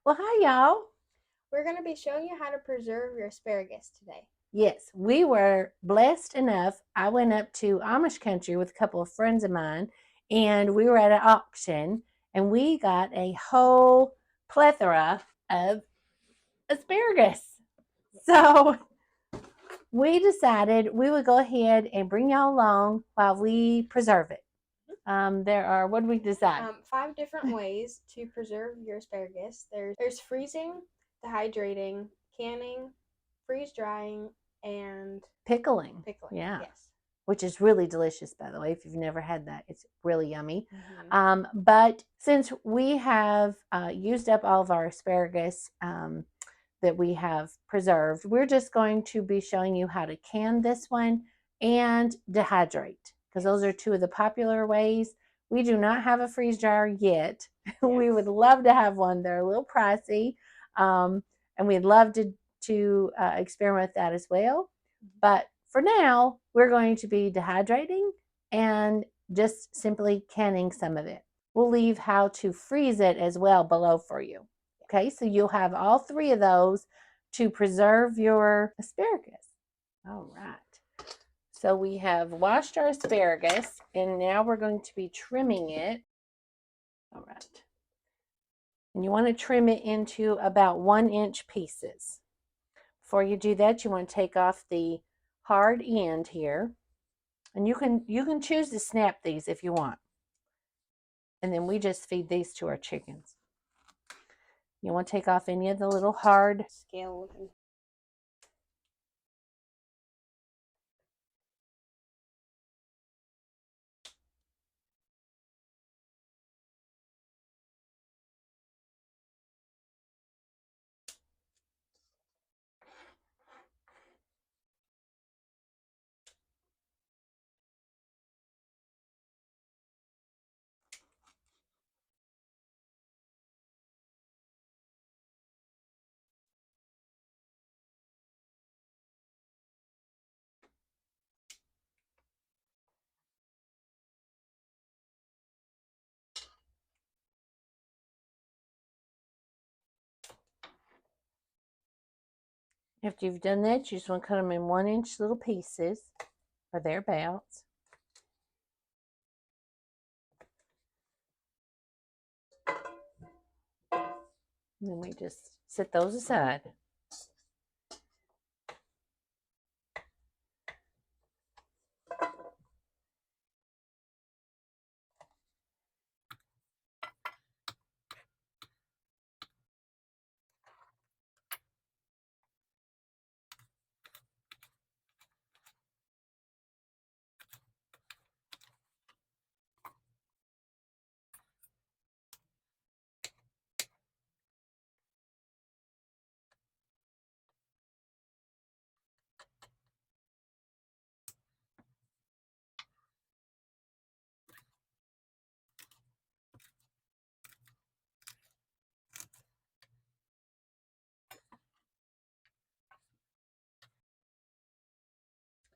Well, hi, y'all. We're going to be showing you how to preserve your asparagus today. Yes, we were blessed enough. I went up to Amish country with a couple of friends of mine, and we were at an auction, and we got a whole plethora of asparagus. So we decided we would go ahead and bring y'all along while we preserve it. There are, what did we decide? 5 different ways to preserve your asparagus. There's freezing, dehydrating, canning, freeze drying, and Pickling. pickling. Yeah. Yes. Which is really delicious, by the way. If you've never had that, it's really yummy. Mm-hmm. But since we have used up all of our asparagus that we have preserved, we're just going to be showing you how to can this one and dehydrate, because those are two of the popular ways. We do not have a freeze dryer yet. Yes. We would love to have one. They're a little pricey, and we'd love to experiment with that as well. But for now, we're going to be dehydrating and just simply canning some of it. We'll leave how to freeze it as well below for you. Okay, so you'll have all three of those to preserve your asparagus. All right. So we have washed our asparagus, and now we're going to be trimming it. All right. And you want to trim it into about 1-inch pieces. Before you do that, you want to take off the hard end here, and you can choose to snap these if you want. And then we just feed these to our chickens. You want to take off any of the little hard scale looking. After you've done that, you just want to cut them in 1-inch little pieces or thereabouts. And then we just set those aside.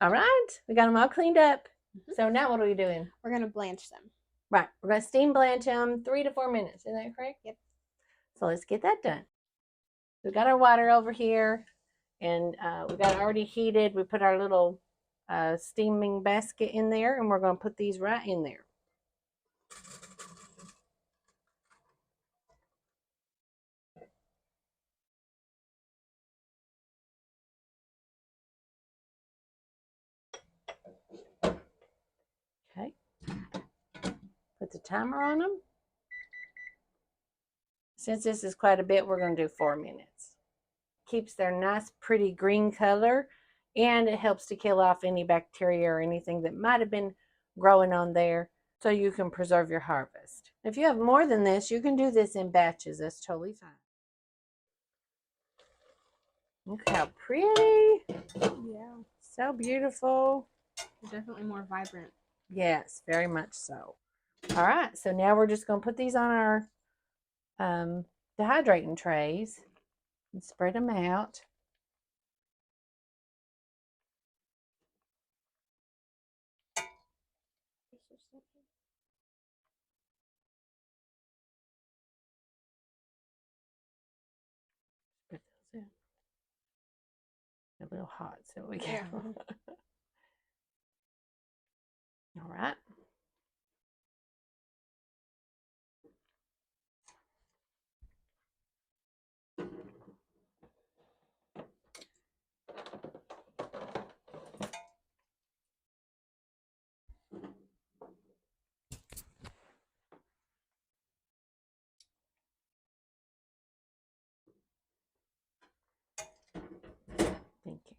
All right, we got them all cleaned up. So now what are we doing? We're going to blanch them. Right, we're going to steam blanch them 3 to 4 minutes. Is that correct? Yep. So let's get that done. We've got our water over here, and we got it already heated. We put our little steaming basket in there, and we're going to put these right in there. Okay. Put the timer on them. Since this is quite a bit, we're going to do 4 minutes. Keeps their nice, pretty green color, and it helps to kill off any bacteria or anything that might have been growing on there, so you can preserve your harvest. If you have more than this, you can do this in batches. That's totally fine. Look how pretty. Yeah. So beautiful. They're definitely more vibrant. Yes, very much so. All right, so now we're just going to put these on our dehydrating trays and spread them out. little hot, so we can. Yeah. All right. Thank you.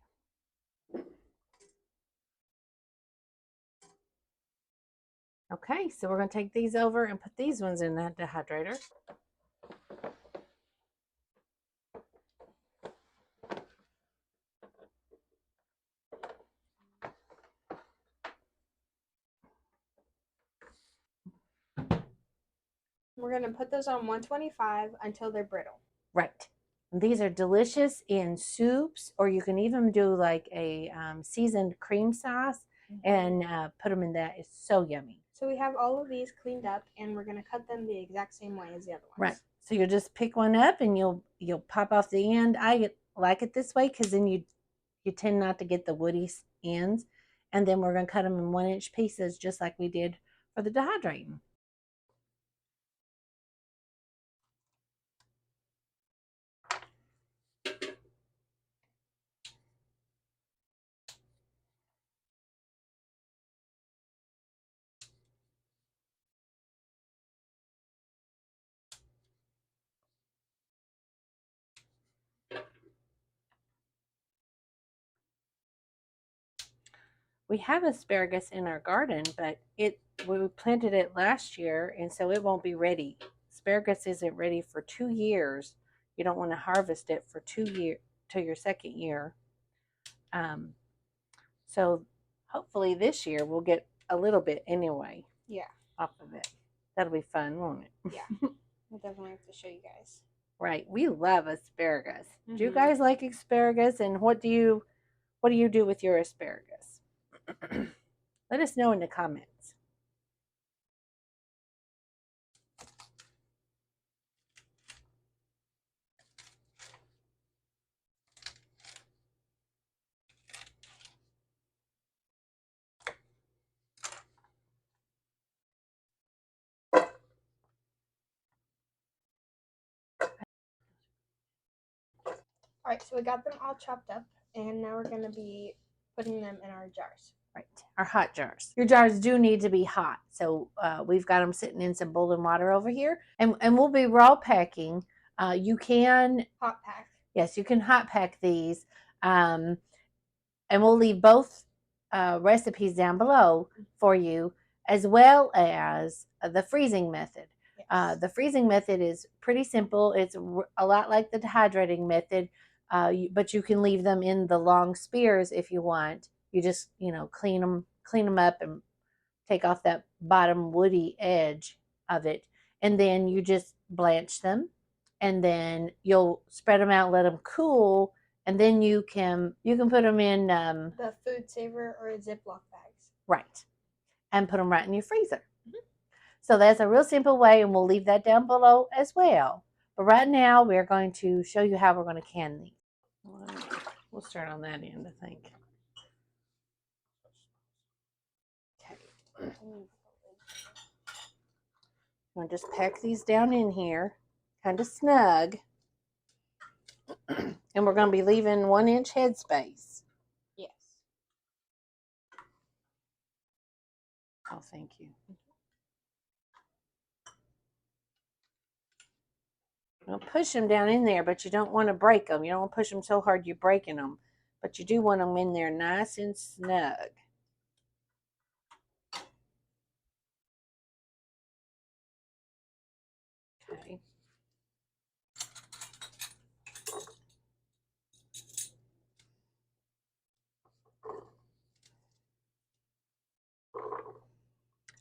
Okay, so we're going to take these over and put these ones in that dehydrator. We're going to put those on 125 until they're brittle. Right. And these are delicious in soups, or you can even do like a seasoned cream sauce and put them in that. It's so yummy. So we have all of these cleaned up, and we're going to cut them the exact same way as the other ones. Right. So you'll just pick one up and you'll pop off the end. I like it this way because then you tend not to get the woody ends. And then we're going to cut them in 1-inch pieces just like we did for the dehydrating. We have asparagus in our garden, but we planted it last year, and so it won't be ready. Asparagus isn't ready for 2 years. You don't want to harvest it for 2 years till your second year. So hopefully this year we'll get a little bit anyway. Yeah. Off of it. That'll be fun, won't it? Yeah. We'll definitely have to show you guys. Right. We love asparagus. Do you guys like asparagus, and what do you do with your asparagus? Let us know in the comments. All right, so we got them all chopped up, and now we're going to be putting them in our jars. Right, our hot jars. Your jars do need to be hot, so we've got them sitting in some boiling water over here, and we'll be raw packing. You can hot pack. Yes, you can hot pack these, and we'll leave both recipes down below for you, as well as the freezing method. Yes. The freezing method is pretty simple. It's a lot like the dehydrating method, but you can leave them in the long spears if you want. You just clean them up and take off that bottom woody edge of it, and then you just blanch them, and then you'll spread them out, let them cool, and then you can put them in the food saver or Ziploc bags. Right, and put them right in your freezer. So that's a real simple way, and we'll leave that down below as well. But right now we're going to show you how we're going to can these. We'll start on that end, I think. Okay. I'm going to just pack these down in here, kind of snug. And we're going to be leaving 1-inch headspace. Yes. Oh, thank you. You'll push them down in there, but you don't want to break them. You don't want to push them so hard you're breaking them. But you do want them in there nice and snug. Okay.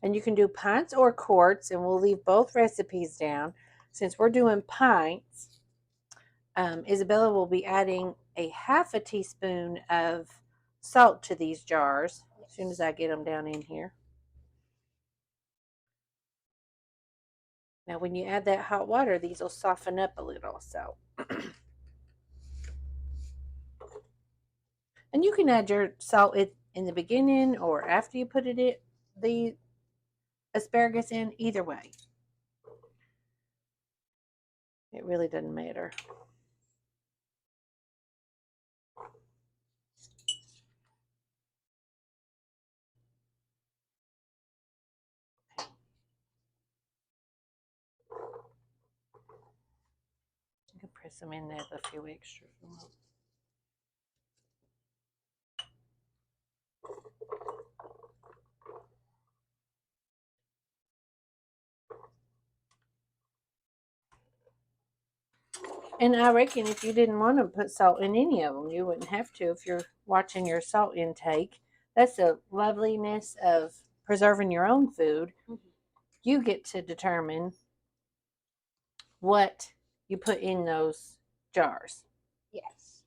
And you can do pints or quarts, and we'll leave both recipes down. Since we're doing pints, Isabella will be adding a half a teaspoon of salt to these jars as soon as I get them down in here. Now, when you add that hot water, these will soften up a little. So And you can add your salt in the beginning or after you put the asparagus in, either way. It really doesn't matter. You can press them in there with a few extras. And I reckon if you didn't want to put salt in any of them, you wouldn't have to if you're watching your salt intake. That's the loveliness of preserving your own food. You get to determine what you put in those jars. Yes.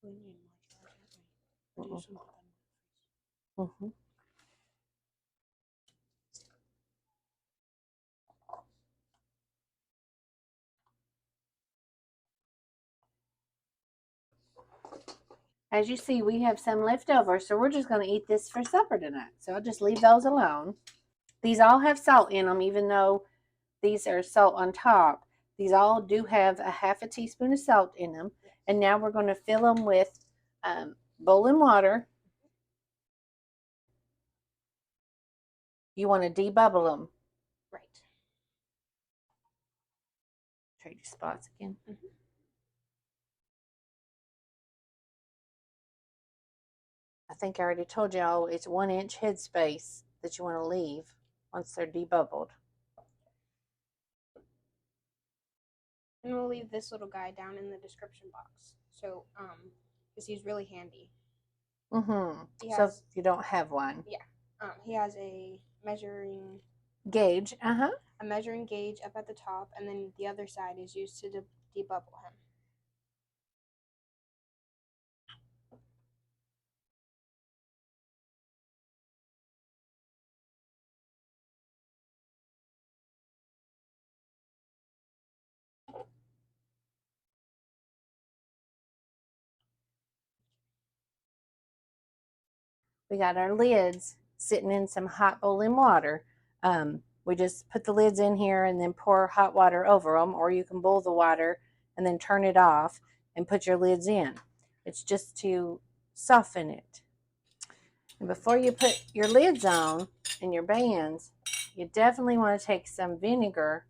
We need more jars, don't we? Mm-hmm. As you see, we have some left over, so we're just going to eat this for supper tonight. So I'll just leave those alone. These all have salt in them, even though these are salt on top. These all do have a half a teaspoon of salt in them. And now we're going to fill them with boiling water. You want to debubble them. Right. Trade your spots again. Mm-hmm. I think I already told y'all it's 1 inch headspace that you want to leave once they're debubbled. And we'll leave this little guy down in the description box. So, because he's really handy. Mm-hmm. So if you don't have one. Yeah. He has a measuring gauge. Uh-huh. A measuring gauge up at the top, and then the other side is used to debubble him. We got our lids sitting in some hot boiling water. We just put the lids in here and then pour hot water over them, or you can boil the water and then turn it off and put your lids in. It's just to soften it. And before you put your lids on and your bands, you definitely want to take some vinegar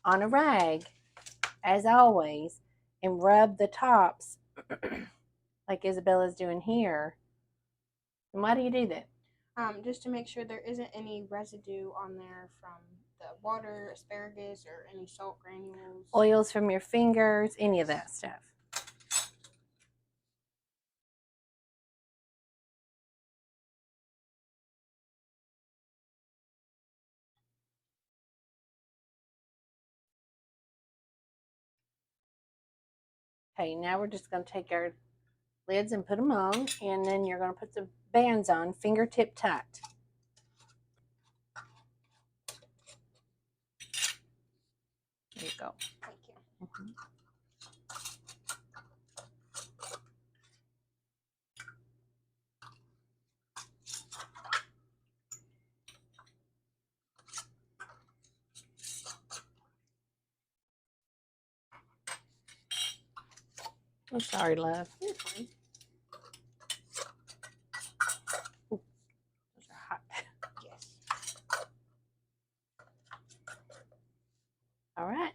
on a rag, as always, and rub the tops like Isabella's doing here. And why do you do that? Just to make sure there isn't any residue on there from the water, asparagus, or any salt granules. Oils from your fingers, any of that stuff. Okay, now we're just going to take our lids and put them on, and then you're going to put the bands on fingertip tight. There you go. Thank you. Mm-hmm. I'm sorry, love. You're fine. Ooh, those are hot. Yes. All right.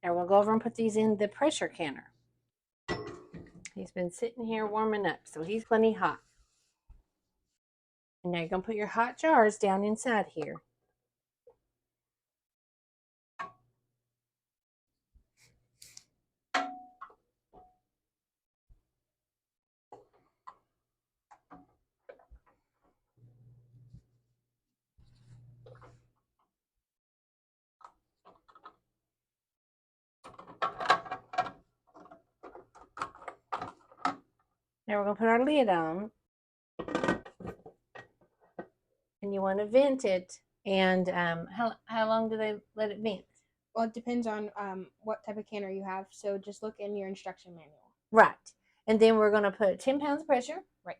Now we'll go over and put these in the pressure canner. He's been sitting here warming up, so he's plenty hot. And now you're going to put your hot jars down inside here. Now we're going to put our lid on. And you want to vent it. And how long do they let it vent? Well, it depends on what type of canner you have. So just look in your instruction manual. Right. And then we're going to put 10 pounds of pressure. Right.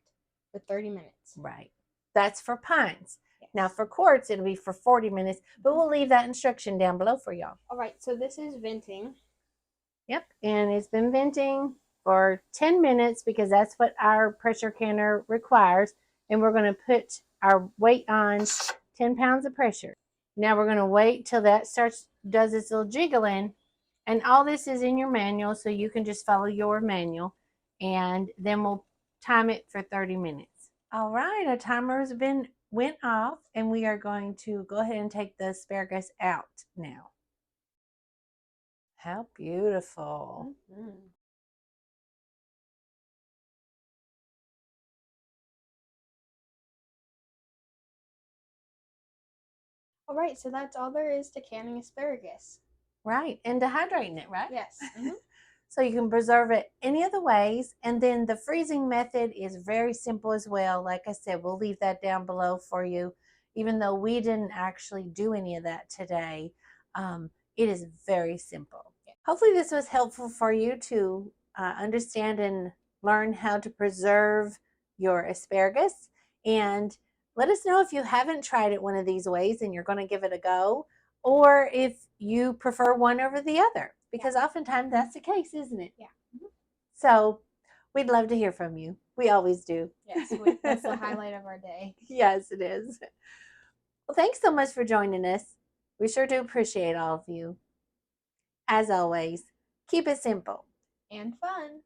For 30 minutes. Right. That's for pints. Yes. Now for quarts, it'll be for 40 minutes, but we'll leave that instruction down below for y'all. All right. So this is venting. Yep. And it's been venting for 10 minutes because that's what our pressure canner requires. And we're going to put our weight on 10 pounds of pressure. Now we're going to wait till that does its little jiggling. And all this is in your manual, so you can just follow your manual. And then we'll time it for 30 minutes. All right, our timer has went off, and we are going to go ahead and take the asparagus out now. How beautiful. Mm-hmm. All right, so that's all there is to canning asparagus. Right, and dehydrating it, right? Yes. Mm-hmm. So you can preserve it any of the ways. And then the freezing method is very simple as well. Like I said, we'll leave that down below for you. Even though we didn't actually do any of that today, it is very simple. Hopefully this was helpful for you to understand and learn how to preserve your asparagus. And let us know if you haven't tried it one of these ways and you're going to give it a go, or if you prefer one over the other, because oftentimes that's the case, isn't it? Yeah. So we'd love to hear from you. We always do. Yes, that's the highlight of our day. Yes, it is. Well, thanks so much for joining us. We sure do appreciate all of you. As always, keep it simple and fun.